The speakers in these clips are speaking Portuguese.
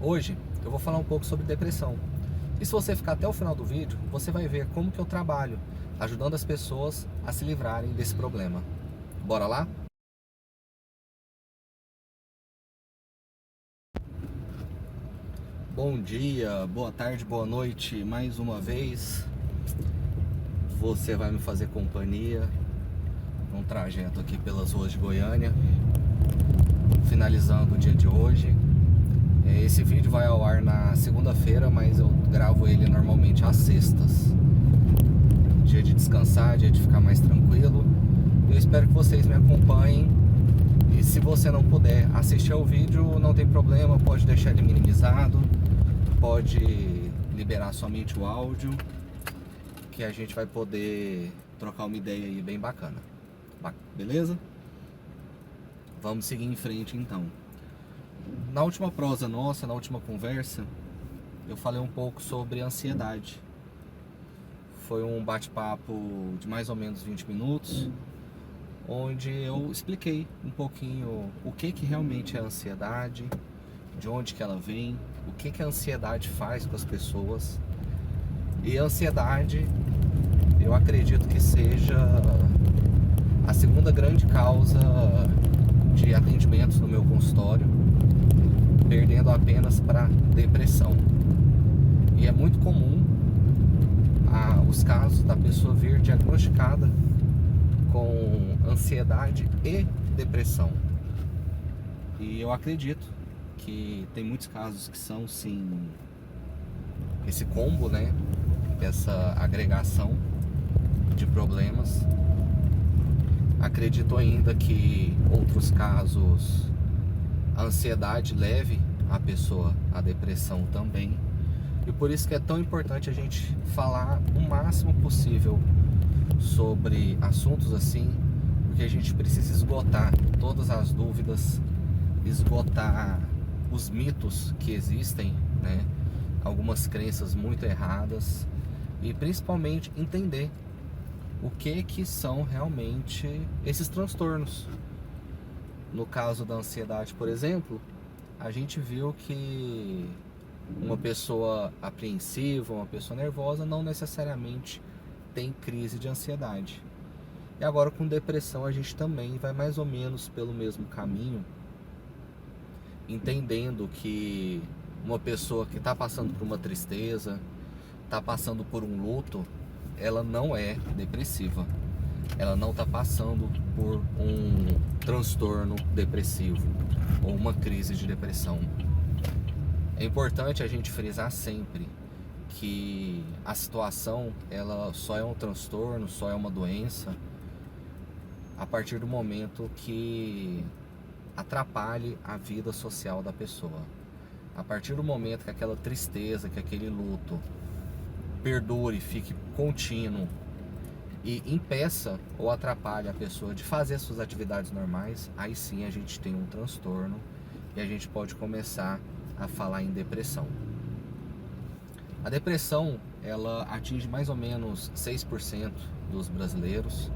Hoje eu vou falar um pouco sobre depressão. E se você ficar até o final do vídeo, você vai ver como que eu trabalho ajudando as pessoas a se livrarem desse problema. Bora lá? Bom dia, boa tarde, boa noite, mais uma vez. Você vai me fazer companhia num trajeto aqui pelas ruas de Goiânia, finalizando o dia de hoje. Esse vídeo vai ao ar na segunda-feira, mas eu gravo ele normalmente às sextas. Dia de descansar, dia de ficar mais tranquilo. Eu espero que vocês me acompanhem. E se você não puder assistir ao vídeo, não tem problema, pode deixar ele minimizado, pode liberar somente o áudio, que a gente vai poder trocar uma ideia aí bem bacana. Beleza? Vamos seguir em frente então. Na última prosa nossa, na última conversa, eu falei um pouco sobre ansiedade. Foi um bate-papo de mais ou menos 20 minutos, onde eu expliquei um pouquinho o que realmente é a ansiedade, de onde que ela vem, o que a ansiedade faz com as pessoas. E a ansiedade, eu acredito que seja a segunda grande causa de atendimentos no meu consultório, perdendo apenas para depressão. E é muito comum os casos da pessoa vir diagnosticada com ansiedade e depressão. E eu acredito que tem muitos casos que são sim esse combo, né? Essa agregação de problemas. Acredito ainda que outros casos a ansiedade leve a pessoa à depressão também. E por isso que é tão importante a gente falar o máximo possível sobre assuntos assim, porque a gente precisa esgotar todas as dúvidas, esgotar os mitos que existem, né? Algumas crenças muito erradas, e principalmente entender o que são realmente esses transtornos. No caso da ansiedade, por exemplo, a gente viu que uma pessoa apreensiva, uma pessoa nervosa não necessariamente tem crise de ansiedade. E agora com depressão a gente também vai mais ou menos pelo mesmo caminho, entendendo que uma pessoa que está passando por uma tristeza, está passando por um luto, ela não é depressiva. Ela não está passando por um transtorno depressivo ou uma crise de depressão. É importante a gente frisar sempre que a situação ela só é um transtorno, só é uma doença a partir do momento que atrapalhe a vida social da pessoa. A partir do momento que aquela tristeza, que aquele luto perdure, fique contínuo e impeça ou atrapalhe a pessoa de fazer suas atividades normais, aí sim a gente tem um transtorno e a gente pode começar a falar em depressão. A depressão, ela atinge mais ou menos 6% dos brasileiros.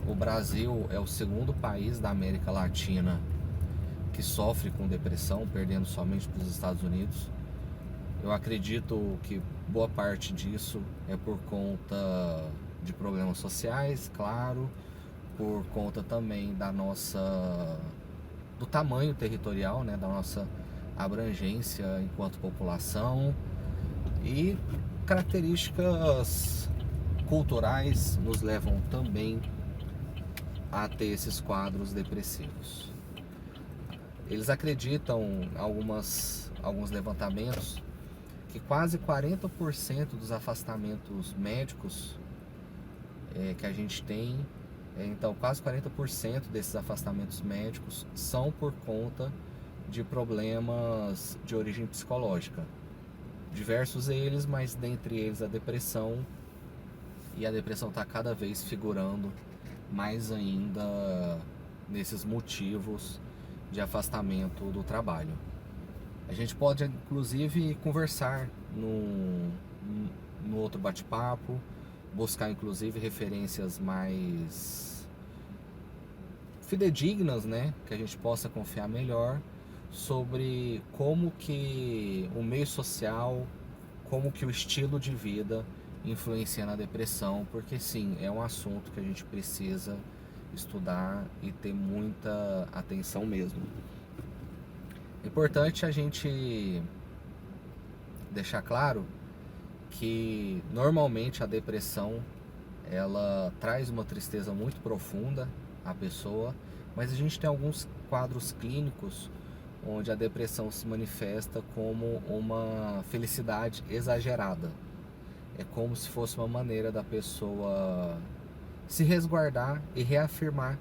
O Brasil é o segundo país da América Latina que sofre com depressão, perdendo somente para os Estados Unidos. Eu acredito que boa parte disso é por conta de problemas sociais, claro, por conta também do tamanho territorial, né, da nossa abrangência enquanto população, e características culturais nos levam também a ter esses quadros depressivos. Eles acreditam, alguns levantamentos, que quase 40% dos afastamentos médicos que a gente tem, então quase 40% desses afastamentos médicos são por conta de problemas de origem psicológica. Diversos eles, mas dentre eles a depressão, e a depressão está cada vez figurando mais ainda nesses motivos de afastamento do trabalho. A gente pode inclusive conversar no outro bate-papo, buscar inclusive referências mais fidedignas, né, que a gente possa confiar melhor, sobre como que o meio social, como que o estilo de vida influencia na depressão, porque sim, é um assunto que a gente precisa estudar e ter muita atenção mesmo. É importante a gente deixar claro que normalmente a depressão ela traz uma tristeza muito profunda à pessoa, mas a gente tem alguns quadros clínicos onde a depressão se manifesta como uma felicidade exagerada. É como se fosse uma maneira da pessoa se resguardar e reafirmar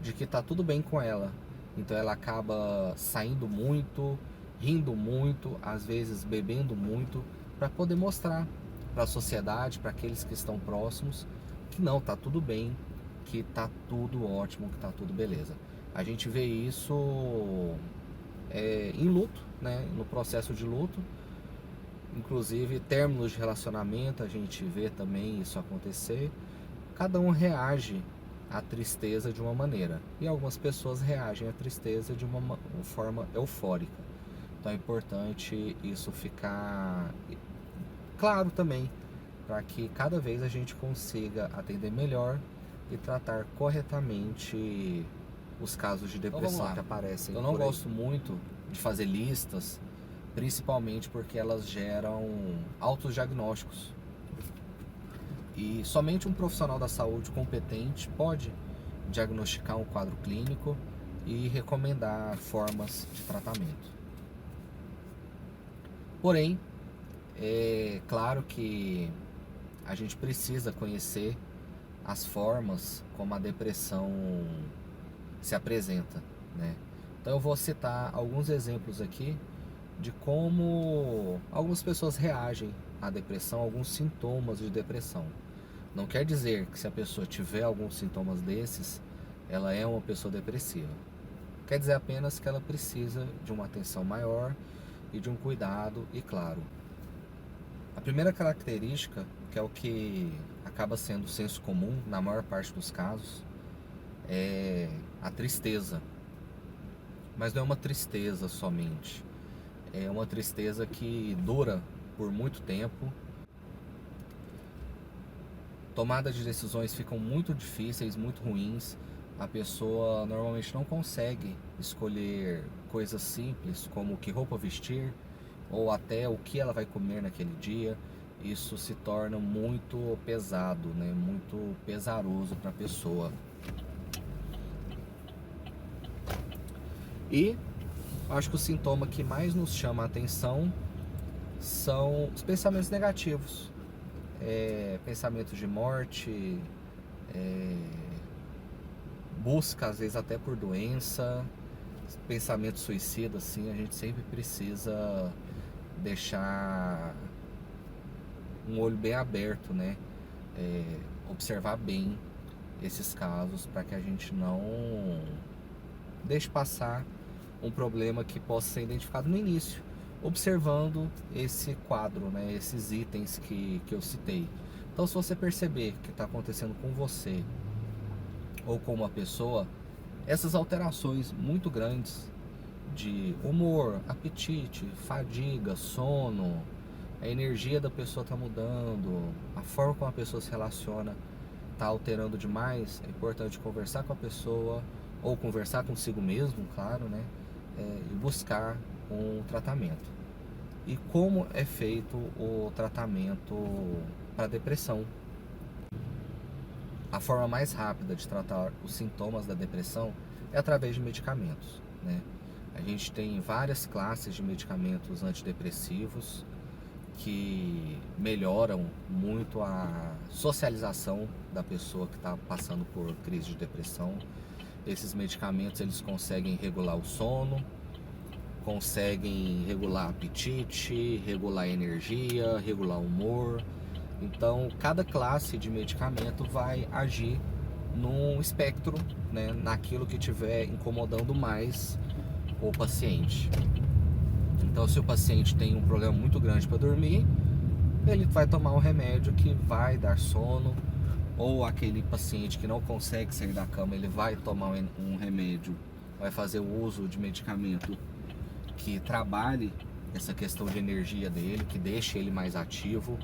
de que está tudo bem com ela. Então ela acaba saindo muito, rindo muito, às vezes bebendo muito, para poder mostrar para a sociedade, para aqueles que estão próximos, que não, tá tudo bem, que tá tudo ótimo, que tá tudo beleza. A gente vê isso em luto, né? No processo de luto, inclusive términos de relacionamento, a gente vê também isso acontecer. Cada um reage à tristeza de uma maneira, e algumas pessoas reagem à tristeza de uma forma eufórica. Então é importante isso ficar claro também, para que cada vez a gente consiga atender melhor e tratar corretamente os casos de depressão que aparecem. Eu não gosto muito de fazer listas, principalmente porque elas geram autodiagnósticos. E somente um profissional da saúde competente pode diagnosticar um quadro clínico e recomendar formas de tratamento. Porém, é claro que a gente precisa conhecer as formas como a depressão se apresenta, né? Então eu vou citar alguns exemplos aqui de como algumas pessoas reagem à depressão, alguns sintomas de depressão. Não quer dizer que se a pessoa tiver alguns sintomas desses, ela é uma pessoa depressiva. Quer dizer apenas que ela precisa de uma atenção maior e de um cuidado, e claro, a primeira característica, que é o que acaba sendo o senso comum na maior parte dos casos, é a tristeza. Mas não é uma tristeza somente, é uma tristeza que dura por muito tempo. Tomadas de decisões ficam muito difíceis, muito ruins. A pessoa normalmente não consegue escolher coisas simples como que roupa vestir ou até o que ela vai comer naquele dia. Isso se torna muito pesado, né? Muito pesaroso para a pessoa. E acho que o sintoma que mais nos chama a atenção são os pensamentos negativos. Pensamentos de morte, busca às vezes até por doença, pensamento suicida, assim, a gente sempre precisa deixar um olho bem aberto, né? Observar bem esses casos para que a gente não deixe passar um problema que possa ser identificado no início, observando esse quadro, né? Esses itens que eu citei. Então, se você perceber que está acontecendo com você ou com uma pessoa, essas alterações muito grandes de humor, apetite, fadiga, sono, a energia da pessoa está mudando, a forma como a pessoa se relaciona está alterando demais, é importante conversar com a pessoa ou conversar consigo mesmo, claro, né? E buscar um tratamento. E como é feito o tratamento para depressão? A forma mais rápida de tratar os sintomas da depressão é através de medicamentos, né? A gente tem várias classes de medicamentos antidepressivos que melhoram muito a socialização da pessoa que está passando por crise de depressão. Esses medicamentos eles conseguem regular o sono, conseguem regular apetite, regular a energia, regular o humor. Então, cada classe de medicamento vai agir num espectro, né, naquilo que estiver incomodando mais o paciente. Então, se o paciente tem um problema muito grande para dormir, ele vai tomar um remédio que vai dar sono. Ou aquele paciente que não consegue sair da cama, ele vai tomar um remédio, vai fazer o uso de medicamento que trabalhe essa questão de energia dele, que deixe ele mais ativo.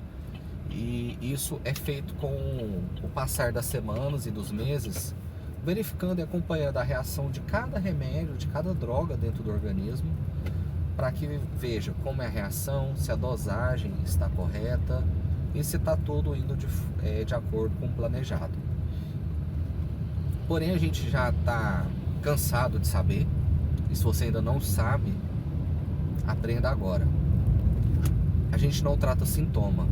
E isso é feito com o passar das semanas e dos meses, verificando e acompanhando a reação de cada remédio, de cada droga dentro do organismo, para que veja como é a reação, se a dosagem está correta e se está tudo indo de acordo com o planejado. Porém, a gente já está cansado de saber, e se você ainda não sabe, aprenda agora. A gente não trata sintoma.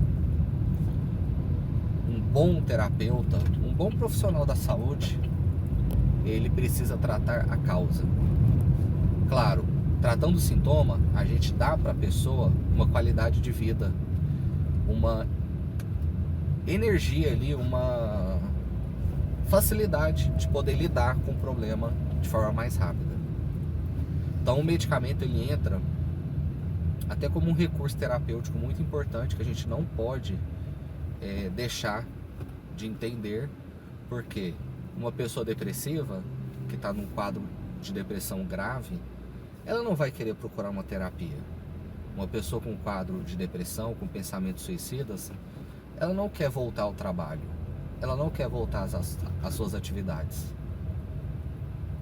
Um bom terapeuta, um bom profissional da saúde, ele precisa tratar a causa. Claro, tratando o sintoma, a gente dá para a pessoa uma qualidade de vida, uma energia ali, uma facilidade de poder lidar com o problema de forma mais rápida. Então o medicamento ele entra até como um recurso terapêutico muito importante que a gente não pode deixar de entender, porque uma pessoa depressiva que está num quadro de depressão grave, ela não vai querer procurar uma terapia. Uma pessoa com um quadro de depressão, com pensamentos suicidas, ela não quer voltar ao trabalho, ela não quer voltar às suas atividades.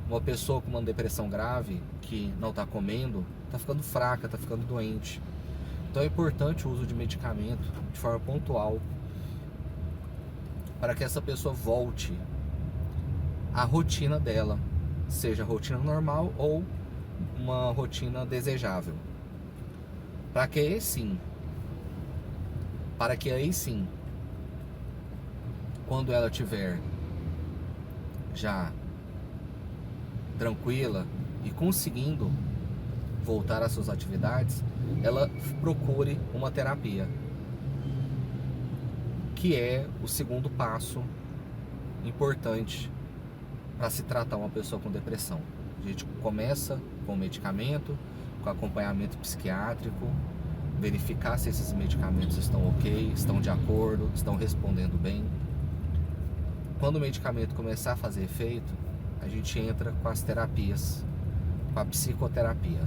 Uma pessoa com uma depressão grave, que não está comendo, está ficando fraca, está ficando doente. Então é importante o uso de medicamento de forma pontual, para que essa pessoa volte à rotina dela, seja rotina normal ou uma rotina desejável. Para que aí sim, quando ela tiver já tranquila e conseguindo voltar às suas atividades, ela procure uma terapia, que é o segundo passo importante para se tratar uma pessoa com depressão. A gente começa com medicamento, com acompanhamento psiquiátrico, verificar se esses medicamentos estão ok, estão de acordo, estão respondendo bem. Quando o medicamento começar a fazer efeito, a gente entra com as terapias, com a psicoterapia,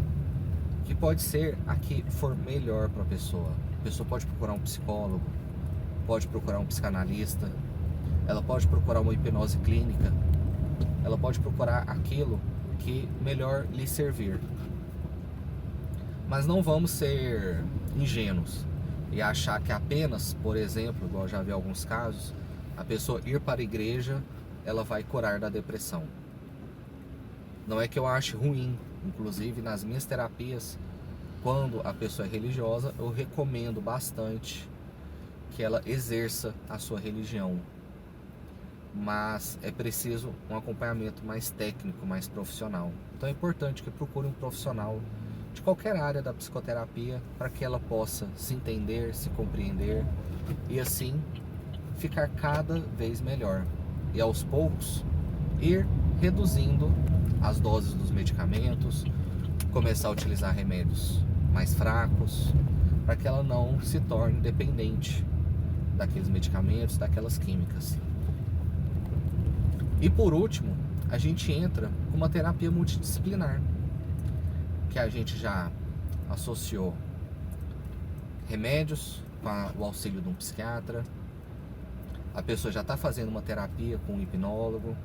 que pode ser a que for melhor para a pessoa. A pessoa pode procurar um psicólogo, pode procurar um psicanalista, ela pode procurar uma hipnose clínica, ela pode procurar aquilo que melhor lhe servir. Mas não vamos ser ingênuos e achar que apenas, por exemplo, igual eu já vi alguns casos, a pessoa ir para a igreja, ela vai curar da depressão. Não é que eu ache ruim, inclusive nas minhas terapias, quando a pessoa é religiosa, eu recomendo bastante que ela exerça a sua religião. Mas é preciso um acompanhamento mais técnico, mais profissional. Então é importante que procure um profissional de qualquer área da psicoterapia, para que ela possa se entender, se compreender e assim ficar cada vez melhor. E aos poucos ir reduzindo as doses dos medicamentos, começar a utilizar remédios mais fracos, para que ela não se torne dependente daqueles medicamentos, daquelas químicas. E por último, a gente entra com uma terapia multidisciplinar, que a gente já associou remédios com o auxílio de um psiquiatra, a pessoa já está fazendo uma terapia com um hipnólogo,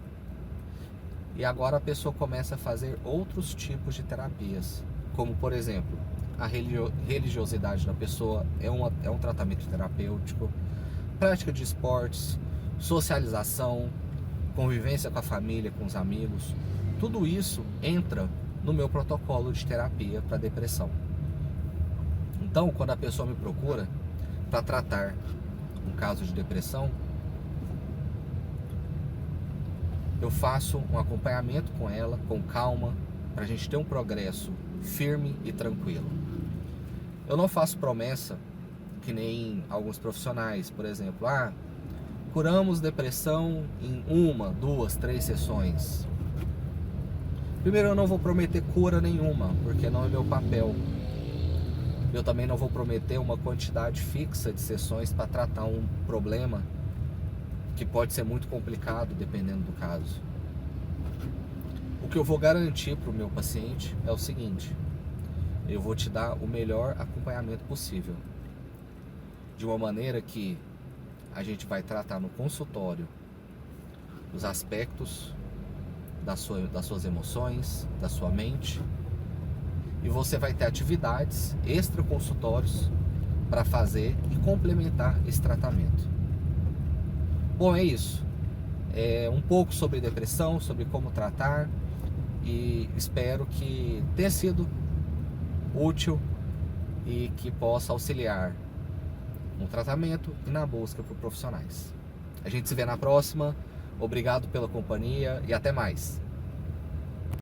e agora a pessoa começa a fazer outros tipos de terapias, como por exemplo, a religiosidade da pessoa é um tratamento terapêutico, prática de esportes, socialização, convivência com a família, com os amigos, tudo isso entra no meu protocolo de terapia para depressão. Então, quando a pessoa me procura para tratar um caso de depressão, eu faço um acompanhamento com ela, com calma, para a gente ter um progresso firme e tranquilo. Eu não faço promessa, que nem alguns profissionais, por exemplo, curamos depressão em 1, 2, 3 sessões. Primeiro, eu não vou prometer cura nenhuma, porque não é meu papel. Eu também não vou prometer uma quantidade fixa de sessões para tratar um problema que pode ser muito complicado dependendo do caso. O que eu vou garantir para o meu paciente é o seguinte: eu vou te dar o melhor acompanhamento possível. De uma maneira que a gente vai tratar no consultório os aspectos das suas emoções, da sua mente, e você vai ter atividades extra-consultórios para fazer e complementar esse tratamento. Bom, é isso. É um pouco sobre depressão, sobre como tratar, e espero que tenha sido útil e que possa auxiliar no tratamento e na busca por profissionais. A gente se vê na próxima. Obrigado pela companhia e até mais.